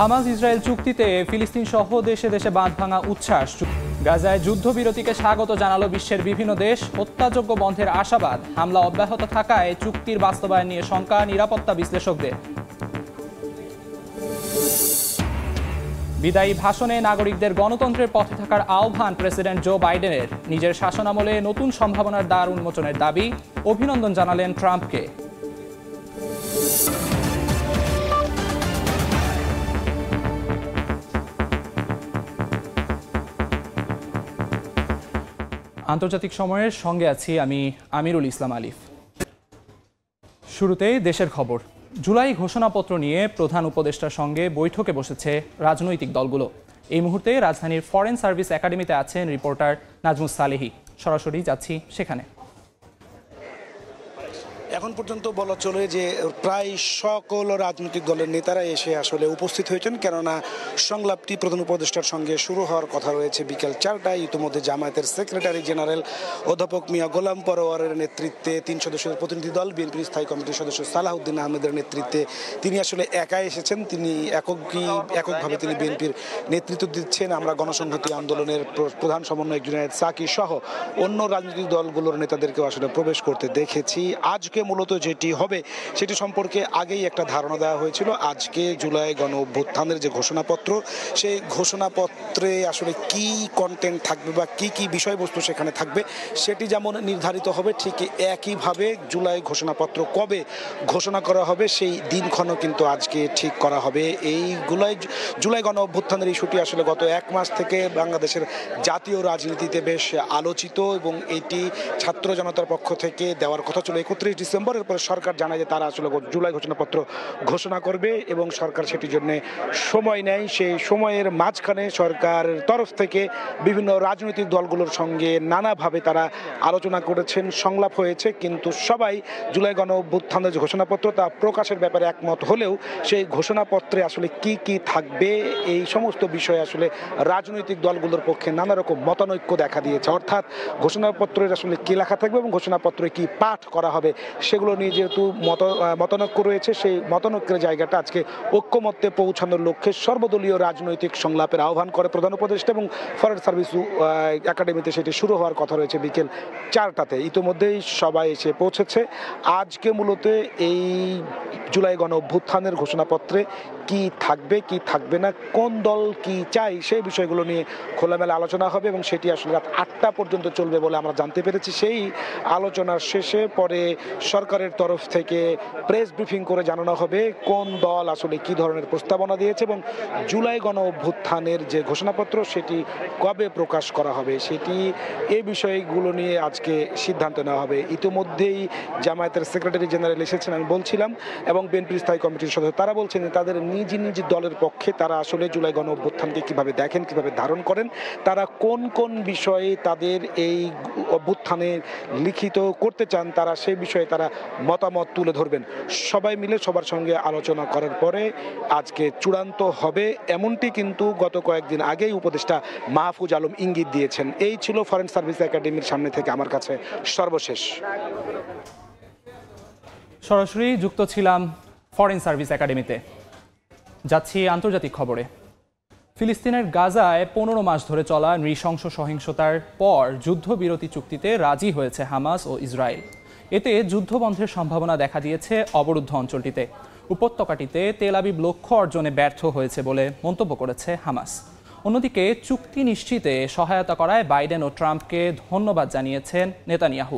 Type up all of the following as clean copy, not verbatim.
Hamas Israel চুক্তিতে ফিলিস্তিন সহ দেশে দেশে বাঁধভাঙা উচ্ছ্বাস। গাজায় যুদ্ধবিরতিকে স্বাগত জানালো বিশ্বের বিভিন্ন দেশ। হত্যাযজ্ঞ বন্ধের আশাবাদ। হামলা অব্যাহত থাকায় চুক্তির বাস্তবায়ন নিয়ে শঙ্কা নিরাপত্তা বিশ্লেষকদের। বিদায়ী ভাষণে নাগরিকদের গণতন্ত্রের পথে থাকার আহ্বান প্রেসিডেন্ট জো বাইডেনের। নিজের শাসনামলে নতুন সম্ভাবনার দ্বার উন্মোচনের দাবি। অভিনন্দন জানালেন ট্রাম্পকে। আন্তর্জাতিক সময়ের সঙ্গে আছি আমি আমিরুল ইসলাম আলিফ। শুরুতেই দেশের খবর। জুলাই ঘোষণাপত্র নিয়ে প্রধান উপদেষ্টার সঙ্গে বৈঠকে বসেছে রাজনৈতিক দলগুলো। এই মুহূর্তে রাজধানীর ফরেন সার্ভিস একাডেমিতে আছেন রিপোর্টার নাজমুস সালেহি। সরাসরি যাচ্ছি সেখানে। এখন পর্যন্ত বলা চলে যে প্রায় সকল রাজনৈতিক দলের নেতারা এসে আসলে উপস্থিত হয়েছেন, কেননা সংলাপটি প্রধান উপদেষ্টার সঙ্গে শুরু হওয়ার কথা রয়েছে বিকেল 4টায়। ইতিমধ্যে জামায়াতের সেক্রেটারি জেনারেল অধ্যাপক মিয়া গোলাম পরোয়ারের নেতৃত্বে 3 সদস্যের প্রতিনিধি দল, বিএনপির স্থায়ী কমিটির সদস্য সালাহউদ্দিন আহমেদের নেতৃত্বে তিনি আসলে একাই এসেছেন। তিনি এককভাবে তিনি বিএনপির নেতৃত্ব দিচ্ছেন। আমরা গণসংহতি আন্দোলনের প্রধান সমন্বয়ক জুনায়েদ সাকি সহ অন্য রাজনৈতিক দলগুলোর নেতাদেরকেও আসলে প্রবেশ করতে দেখেছি। আজকে মূলত যেটি হবে সেটি সম্পর্কে আগেই একটা ধারণা দেওয়া হয়েছিল। আজকে জুলাই গণ অভ্যুত্থানের যে ঘোষণাপত্র, সেই ঘোষণাপত্রে আসলে কি কন্টেন্ট থাকবে বা কি কি বিষয়বস্তু সেখানে থাকবে সেটি যেমন নির্ধারিত হবে, ঠিক একইভাবে জুলাই ঘোষণাপত্র কবে ঘোষণা করা হবে সেই দিনক্ষণও কিন্তু আজকে ঠিক করা হবে। এই জুলাই গণ অভ্যুত্থানের ইস্যুটি আসলে গত 1 মাস থেকে বাংলাদেশের জাতীয় রাজনীতিতে বেশ আলোচিত এবং এটি ছাত্র জনতার পক্ষ থেকে দেওয়ার কথা ছিল 31 ডিসেম্বরের পরে সরকার জানায় যে তারা আসলে জুলাই ঘোষণাপত্র ঘোষণা করবে এবং সরকার সেটির জন্য সময় নেয়। সেই সময়ের মাঝখানে সরকারের তরফ থেকে বিভিন্ন রাজনৈতিক দলগুলোর সঙ্গে নানাভাবে তারা আলোচনা করেছেন, সংলাপ হয়েছে, কিন্তু সবাই জুলাই গণ অভ্যুত্থানের যে ঘোষণাপত্র তা প্রকাশের ব্যাপারে একমত হলেও সেই ঘোষণাপত্রে আসলে কি কি থাকবে এই সমস্ত বিষয়ে আসলে রাজনৈতিক দলগুলোর পক্ষে নানা রকম মতানৈক্য দেখা দিয়েছে। অর্থাৎ ঘোষণাপত্রের আসলে কি লেখা থাকবে এবং ঘোষণাপত্রে কি পাঠ করা হবে সেগুলো নিয়ে যেহেতু মতানৈক্য রয়েছে, সেই মতানৈক্যের জায়গাটা আজকে ঐক্যমত্যে পৌঁছানোর লক্ষ্যে সর্বদলীয় রাজনৈতিক সংলাপের আহ্বান করে প্রধান উপদেষ্টা এবং ফরেন সার্ভিস একাডেমিতে সেটি শুরু হওয়ার কথা রয়েছে বিকেল 4টাতে। ইতিমধ্যেই সবাই এসে পৌঁছেছে। আজকে মূলত এই জুলাই গণ অভ্যুত্থানের ঘোষণাপত্রে কি থাকবে কি থাকবে না, কোন দল কি চাই সেই বিষয়গুলো নিয়ে খোলামেলা আলোচনা হবে এবং সেটি আসলে রাত 8টা পর্যন্ত চলবে বলে আমরা জানতে পেরেছি। সেই আলোচনার শেষে পরে সরকারের তরফ থেকে প্রেস ব্রিফিং করে জানানো হবে কোন দল আসলে কি ধরনের প্রস্তাবনা দিয়েছে এবং জুলাই গণ অভ্যুত্থানের যে ঘোষণাপত্র সেটি কবে প্রকাশ করা হবে সেটি এই বিষয়গুলো নিয়ে আজকে সিদ্ধান্ত নেওয়া হবে। ইতিমধ্যেই জামায়াতের সেক্রেটারি জেনারেল এসেছেন আমি বলছিলাম এবং বিএনপির স্থায়ী কমিটির সদস্য তারা বলছেন যে তাদের নিজ নিজ দলের পক্ষে তারা আসলে জুলাই গণ অভ্যুত্থানকে কিভাবে দেখেন, কিভাবে ধারণ করেন, তারা কোন কোন বিষয়ে তাদের এই অভ্যুত্থানে লিখিত করতে চান, তারা সেই বিষয়ে তারা মতামত তুলে ধরবেন। সবাই মিলে সবার সঙ্গে আলোচনা করার পরে আজকে চূড়ান্ত হবে, এমনটি কিন্তু গত কয়েকদিন আগেই উপদেষ্টা মাহফুজ আলম ইঙ্গিত দিয়েছেন। এই ছিল ফরেন সার্ভিস একাডেমির সামনে থেকে আমার কাছে সর্বশেষ। সরাসরি যুক্ত ছিলাম ফরেন সার্ভিস একাডেমিতে। যাচ্ছি আন্তর্জাতিক খবরে। ফিলিস্তিনের গাজায় 15 মাস ধরে চলা নৃশংস সহিংসতার পর যুদ্ধবিরতি চুক্তিতে রাজি হয়েছে হামাস ও ইসরায়েল। এতে যুদ্ধবন্ধের সম্ভাবনা দেখা দিয়েছে অবরুদ্ধ অঞ্চলটিতে। উপত্যকাটিতে তেল আবিব লক্ষ্য অর্জনে ব্যর্থ হয়েছে বলে মন্তব্য করেছে হামাস। অন্যদিকে চুক্তি নিশ্চিতে সহায়তা করায় বাইডেন ও ট্রাম্পকে ধন্যবাদ জানিয়েছেন নেতানিয়াহু।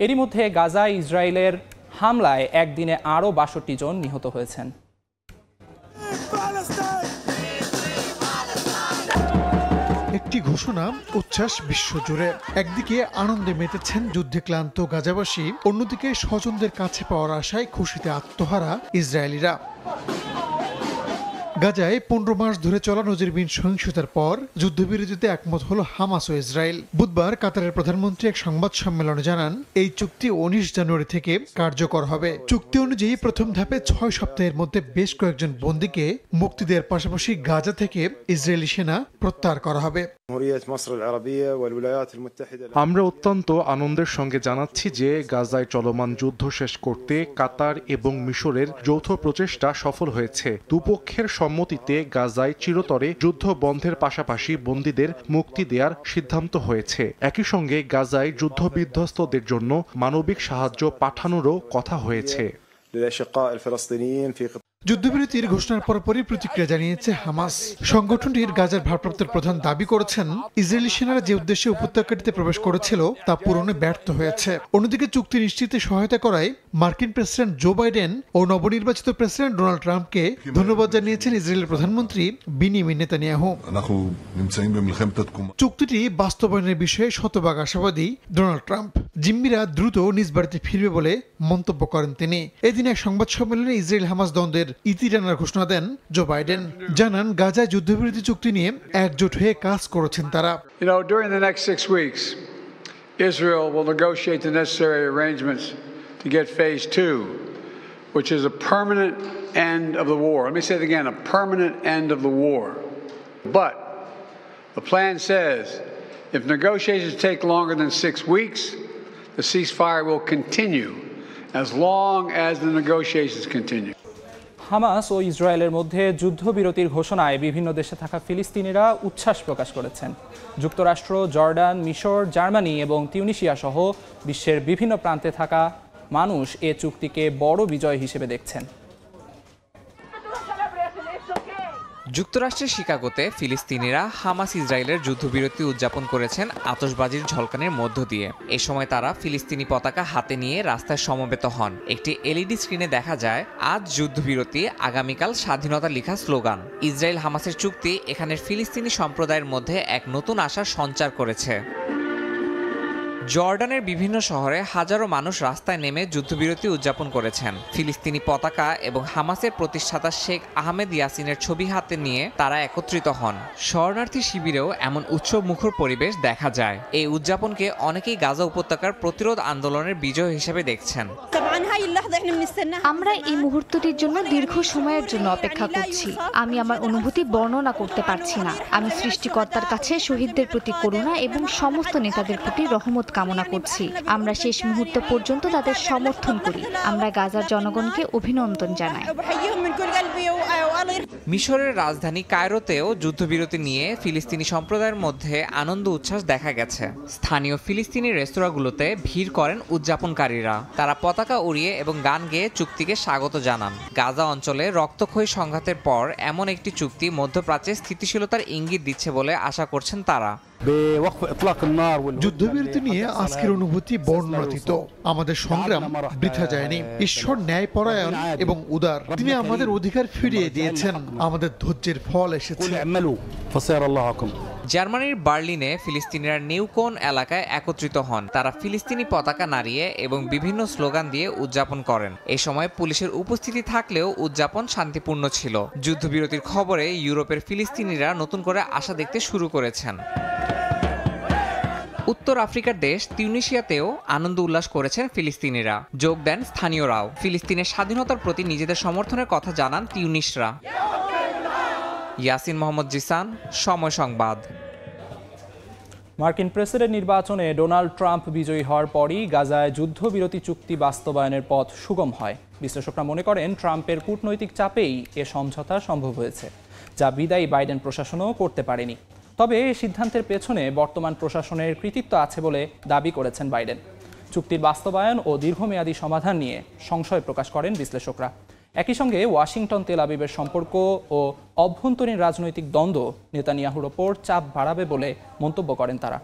এরই মধ্যে গাজায় ইসরায়েলের হামলায় একদিনে আরও 62 জন নিহত হয়েছেন। একটি ঘোষণা, উচ্ছ্বাস বিশ্বজুড়ে। একদিকে আনন্দে মেতেছেন যুদ্ধে ক্লান্ত গাজাবাসী, অন্যদিকে স্বজনদের কাছে পাওয়ার আশায় খুশিতে আত্মহারা ইসরায়েলিরা। গাজায় 15 মাস ধরে চলা নজিরবিহীন সহিংসতার পর যুদ্ধবিরতিতে একমত হলো হামাস ও ইসরায়েল। বুধবার কাতারের প্রধানমন্ত্রী এক সংবাদ সম্মেলনে জানান এই চুক্তি 19 জানুয়ারি থেকে কার্যকর হবে। চুক্তি অনুযায়ী প্রথম ধাপে 6 সপ্তাহের মধ্যে বেশ কয়েকজন বন্দীকে মুক্তি দেওয়ার পাশাপাশি গাজা থেকে ইসরায়েলি সেনা প্রত্যাহার করা হবে। আমরা অত্যন্ত আনন্দের সঙ্গে জানাচ্ছি যে গাজায় চলমান যুদ্ধ শেষ করতে কাতার এবং মিশরের যৌথ প্রচেষ্টা সফল হয়েছে। দুপক্ষের সম্মতিতে গাজায় চিরতরে যুদ্ধ বন্ধের পাশাপাশি বন্দীদের মুক্তি দেওয়ার সিদ্ধান্ত হয়েছে। একই সঙ্গে গাজায় যুদ্ধ বিধ্বস্তদের জন্য মানবিক সাহায্য পাঠানোরও কথা হয়েছে। যুদ্ধবিরতির ঘোষণার পরপরই প্রতিক্রিয়া জানিয়েছে হামাস। সংগঠনটির গাজার ভারপ্রাপ্ত প্রধান দাবি করেছেন, ইসরায়েলি সেনারা যে উদ্দেশ্যে উপত্যকাটিতে প্রবেশ করেছিল তা পূরণে ব্যর্থ হয়েছে। অন্যদিকে চুক্তি নিশ্চিতে সহায়তা করায় মার্কিন প্রেসিডেন্ট জো বাইডেন ও নবনির্বাচিত প্রেসিডেন্ট ডোনাল্ড ট্রাম্পকে ধন্যবাদ জানিয়েছেন ইসরায়েলের প্রধানমন্ত্রী বিনিয়ামিন নেতানিয়াহু। চুক্তিটি বাস্তবায়নের বিষয়ে শতভাগ আশাবাদী ডোনাল্ড ট্রাম্প। জিম্মিরা দ্রুত নিজ বাড়িতে ফিরবে বলে মন্তব্য করেন তিনি। এদিন এক সংবাদ সম্মেলনে ইসরায়েল হামাস দ্বন্দ্বের ইতি টানার ঘোষণা দেন জো বাইডেন। জানান, গাজায় যুদ্ধবিরতি চুক্তি নিয়ে একজোট হয়ে কাজ করেছেন তারা। During the next 6 weeks, Israel will negotiate the necessary arrangements to get phase 2, which is a permanent end of the war. Let me say it again, a permanent end of the war. But the plan says if negotiations take longer than 6 weeks, the ceasefire will continue as long as the negotiations continue. Hamas ও ইসরায়েলের মধ্যে যুদ্ধবিরতির ঘোষণায় বিভিন্ন দেশে থাকা ফিলিস্তিনিরা উচ্ছ্বাস প্রকাশ করেছেন। যুক্তরাষ্ট্র, জর্ডান, মিশর, জার্মানি এবং তিউনিসিয়া সহ বিশ্বের বিভিন্ন প্রান্তে থাকা মানুষ এ চুক্তিকে বড় বিজয় হিসেবে দেখছেন। যুক্তরাষ্ট্রের শিকাগোতে ফিলিস্তিনিরা হামাস ইসরায়েলের যুদ্ধবিরতি উদযাপন করেছেন আতশবাজির ঝলকানির মধ্য দিয়ে। এ সময় তারা ফিলিস্তিনি পতাকা হাতে নিয়ে রাস্তায় সমবেত হন। একটি এলইডি স্ক্রিনে দেখা যায় আজ যুদ্ধবিরতি, আগামীকাল স্বাধীনতা লেখা স্লোগান। ইসরায়েল হামাসের চুক্তি এখানের ফিলিস্তিনি সম্প্রদায়ের মধ্যে এক নতুন আশার সঞ্চার করেছে। জর্ডানের বিভিন্ন শহরে হাজারো মানুষ রাস্তায় নেমে যুদ্ধবিরতি উদযাপন করেছেন। ফিলিস্তিনি পতাকা এবং হামাসের প্রতিষ্ঠাতা শেখ আহমেদ ইয়াসিনের ছবি হাতে নিয়ে তারা একত্রিত হন। শরণার্থী শিবিরেও এমন উৎসব মুখর পরিবেশ দেখা যায়। এই উদযাপনকে অনেকেই গাজা উপত্যকার প্রতিরোধ আন্দোলনের বিজয় হিসেবে দেখছেন। আমরা এই মুহূর্তটির জন্য দীর্ঘ সময়ের জন্য অপেক্ষা করছি। আমি আমার অনুভূতি বর্ণনা করতে পারছি না। আমি সৃষ্টিকর্তার কাছে শহীদদের প্রতি করুণা এবং সমস্ত নেতাদের প্রতি রহমত কামনা করছি। আমরা শেষ মুহূর্ত পর্যন্ত তাদের সমর্থন করি। আমরা গাজার জনগণকে অভিনন্দন জানাই। মিশরের রাজধানী কায়রোতেও যুদ্ধবিরতি নিয়ে ফিলিস্তিনি সম্প্রদায়ের মধ্যে আনন্দ উচ্ছ্বাস দেখা গেছে। স্থানীয় ফিলিস্তিনি রেস্তোরাঁগুলোতে ভিড় করেন উদযাপনকারীরা। তারা পতাকা উড়িয়ে এবং গান গেয়ে চুক্তিকে স্বাগত জানান। গাজা অঞ্চলে রক্তক্ষয়ী সংঘাতের পর এমন একটি চুক্তি মধ্যপ্রাচ্যে স্থিতিশীলতার ইঙ্গিত দিচ্ছে বলে আশা করছেন তারা। যুদ্ধবিরতি নিয়ে আজকের অনুভূতি বর্ণনাতীত। আমাদের সংগ্রাম বৃথা যায়নি। ঈশ্বর ন্যায়পরায়ণ এবং উদার। তিনি আমাদের অধিকার ফিরিয়ে দিয়েছেন। আমাদের ধৈর্যের ফল এসেছে। জার্মানির বার্লিনে ফিলিস্তিনিরা নিউকোন এলাকায় একত্রিত হন। তারা ফিলিস্তিনি পতাকা নাড়িয়ে এবং বিভিন্ন স্লোগান দিয়ে উদযাপন করেন। এই সময় পুলিশের উপস্থিতি থাকলেও উদযাপন শান্তিপূর্ণ ছিল। যুদ্ধবিরতির খবরে ইউরোপের ফিলিস্তিনিরা নতুন করে আশা দেখতে শুরু করেছেন। উত্তর আফ্রিকার দেশ তিউনিসিয়াতেও আনন্দ উল্লাস করেছেন ফিলিস্তিনিরা। যোগ দেন স্থানীয়রাও। ফিলিস্তিনের স্বাধীনতার প্রতি নিজেদের সমর্থনের কথা জানান তিউনিসরা। ইয়াসিন মোহাম্মদ জিসান, সময় সংবাদ। মার্কিন প্রেসিডেন্ট নির্বাচনে ডোনাল্ড ট্রাম্প বিজয়ী হওয়ার পরই গাজায় যুদ্ধবিরতি চুক্তি বাস্তবায়নের পথ সুগম হয়। বিশ্লেষকরা মনে করেন ট্রাম্পের কূটনৈতিক চাপেই এ সমঝোতা সম্ভব হয়েছে, যা বিদায়ী বাইডেন প্রশাসনও করতে পারেনি। তবে এই সিদ্ধান্তের পেছনে বর্তমান প্রশাসনের কৃতিত্ব আছে বলে দাবি করেছেন বাইডেন। চুক্তির বাস্তবায়ন ও দীর্ঘমেয়াদী সমাধান নিয়ে সংশয় প্রকাশ করেন বিশ্লেষকরা। একই সঙ্গে ওয়াশিংটন তেল আবিবের সম্পর্ক ও অভ্যন্তরীণ রাজনৈতিক দ্বন্দ্ব নেতানিয়াহুর ওপর চাপ বাড়াবে বলে মন্তব্য করেন তারা।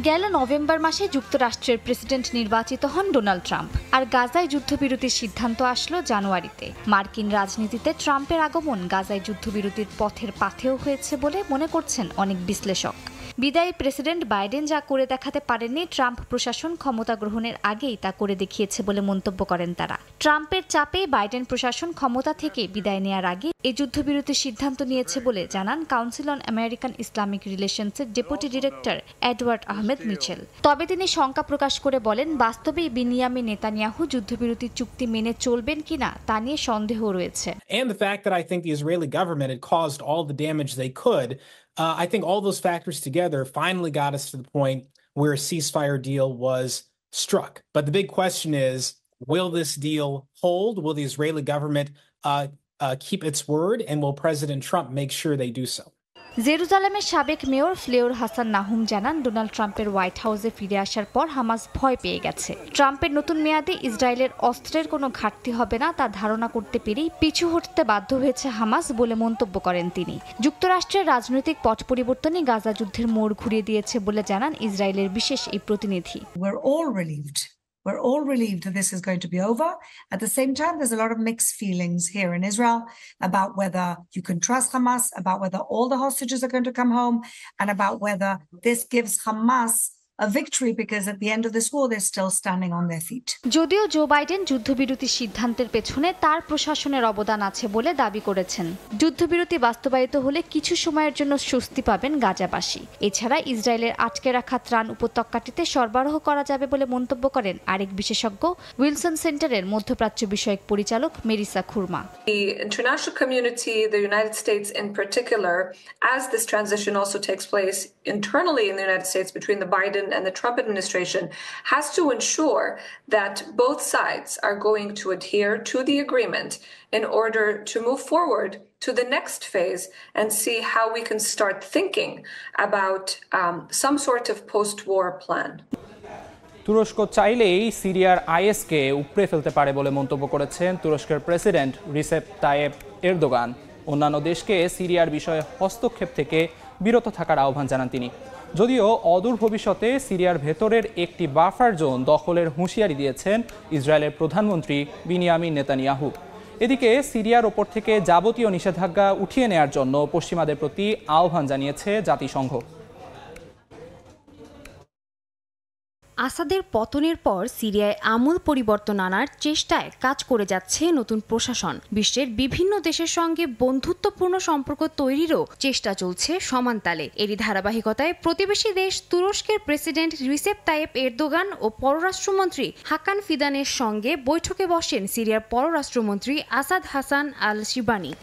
গেল নভেম্বর মাসে যুক্তরাষ্ট্রের প্রেসিডেন্ট নির্বাচিত হন ডোনাল্ড ট্রাম্প। আর গাজায় যুদ্ধবিরতির সিদ্ধান্ত আসলো জানুয়ারিতে। মার্কিন রাজনীতিতে ট্রাম্পের আগমন গাজায় যুদ্ধবিরতির পথের পাথেয় হয়েছে বলে মনে করছেন অনেক বিশ্লেষক। বিদায়ী প্রেসিডেন্ট বাইডেন যা করে দেখাতে পারেননি ট্রাম্প প্রশাসন ক্ষমতা গ্রহণের আগেই তা করে দেখিয়েছে বলে মন্তব্য করেন তারা। ট্রাম্পের চাপে বাইডেন প্রশাসন ক্ষমতা থেকে বিদায় নেয়ার আগে এই যুদ্ধবিরতির সিদ্ধান্ত নিয়েছে বলে জানান কাউন্সিল অন আমেরিকান ইসলামিক রিলেশনসের deputy director Edward Ahmed Mitchell. তবে তিনি শঙ্কা প্রকাশ করে বলেন, বাস্তবেই বিনিয়ামিন নেতানিয়াহু যুদ্ধবিরতি চুক্তি মেনে চলবেন কিনা তা নিয়ে সন্দেহ রয়েছে। And the fact that I think the Israeli government had caused all the damage they could, I think all those factors together finally got us to the point where a ceasefire deal was struck. But the big question is, will this deal hold? Will the Israeli government keep its word? And will President Trump make sure they do so? জেরুজালেমের সাবেক mayor ফ্লেওর Hasan নাহুম জানান, Donald ট্রাম্পের white হাউসে ফিরে আসার পর Hamas ভয় পেয়ে গেছে। ট্রাম্পের নতুন মেয়াদে ইসরায়েলের অস্ত্রের কোনো ঘাটতি হবে না তা ধারণা করতে পেরেই পিছু হটতে বাধ্য হয়েছে হামাস বলে মন্তব্য করেন তিনি। যুক্তরাষ্ট্রের রাজনৈতিক পট পরিবর্তনই গাজা যুদ্ধের মোড় ঘুরিয়ে দিয়েছে বলে জানান ইসরায়েলের বিশেষ এই প্রতিনিধি। We're all relieved that this is going to be over. At the same time, there's a lot of mixed feelings here in Israel about whether you can trust Hamas, about whether all the hostages are going to come home, and about whether this gives Hamas a victory because at the end of this war they're still standing on their feet. যদিও Joe Biden যুদ্ধবিরতির সিদ্ধান্তের পেছনে তার প্রশাসনের অবদান আছে বলে দাবি করেছেন। যুদ্ধবিরতি বাস্তবায়িত হলে কিছু সময়ের জন্য স্বস্তি পাবেন গাজাবাসী। এছাড়া ইসরায়েলের আটকে রাখা ত্রাণ উপত্যকাটিতে সরবরাহ করা যাবে বলে মন্তব্য করেন আরেক বিশেষজ্ঞ, উইলসন সেন্টারের মধ্যপ্রাচ্য বিষয়ক পরিচালক মেরিসা খুরমা। The international community, the United States in particular, as this transition also takes place internally in the United States between the Biden and the Trump administration, has to ensure that both sides are going to adhere to the agreement in order to move forward to the next phase and see how we can start thinking about some sort of post-war plan. তুরস্ক চাইলেই সিরিয়ার আইএসকে উপড়ে ফেলতে পারে বলে মন্তব্য করেছেন তুরস্কের প্রেসিডেন্ট রিসেপ তাইয়েপ এরদোগান। অন্যান্য দেশকে সিরিয়ার বিষয়ে হস্তক্ষেপ থেকে বিরত থাকার আহ্বান জানান তিনি। যদিও অদূর ভবিষ্যতে সিরিয়ার ভেতরের একটি বাফার জোন দখলের হুঁশিয়ারি দিয়েছেন ইসরায়েলের প্রধানমন্ত্রী বিনিয়ামিন নেতানিয়াহু। এদিকে সিরিয়ার ওপর থেকে যাবতীয় নিষেধাজ্ঞা উঠিয়ে নেয়ার জন্য পশ্চিমাদের প্রতি আহ্বান জানিয়েছে জাতিসংঘ। আসাদের পতনের পর সিরিয়ায় আমূল পরিবর্তন আনার চেষ্টায় কাজ করে যাচ্ছে নতুন প্রশাসন। বিশ্বের বিভিন্ন দেশের সঙ্গে বন্ধুত্বপূর্ণ সম্পর্ক তৈরিরও চেষ্টা চলছে সমান তালে। এরই ধারাবাহিকতায় প্রতিবেশী দেশ তুরস্কের প্রেসিডেন্ট রিসেপ তাইয়েপ এরদোগান ও পররাষ্ট্রমন্ত্রী হাকান ফিদানের সঙ্গে বৈঠকে বসেন সিরিয়ার পররাষ্ট্রমন্ত্রী আসাদ হাসান আল শিবানি।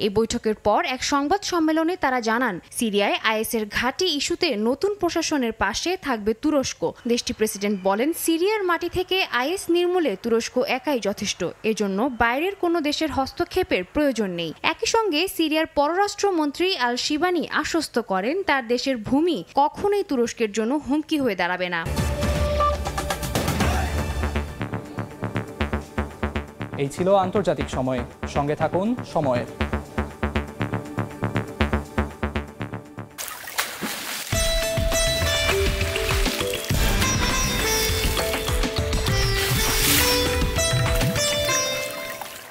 এই বৈঠকের পর এক সংবাদ সম্মেলনে তারা জানান, সিরিয়ায় আইএসের ঘাঁটি ইস্যুতে নতুন প্রশাসনের পাশে থাকবে তুরস্ক। দেশটির প্রেসিডেন্ট বলেন, সিরিয়ার মাটি থেকে আইএস নির্মূলে তুরস্ক একাই যথেষ্ট, এজন্য বাইরের কোনো দেশের হস্তক্ষেপের প্রয়োজন নেই। একই সঙ্গে সিরিয়ার পররাষ্ট্রমন্ত্রী আল শিবানি আশ্বস্ত করেন, তার দেশের ভূমি কখনোই তুরস্কের জন্য হুমকি হয়ে দাঁড়াবে না। এই ছিল আন্তর্জাতিক সময়। সঙ্গে থাকুন সময়ের।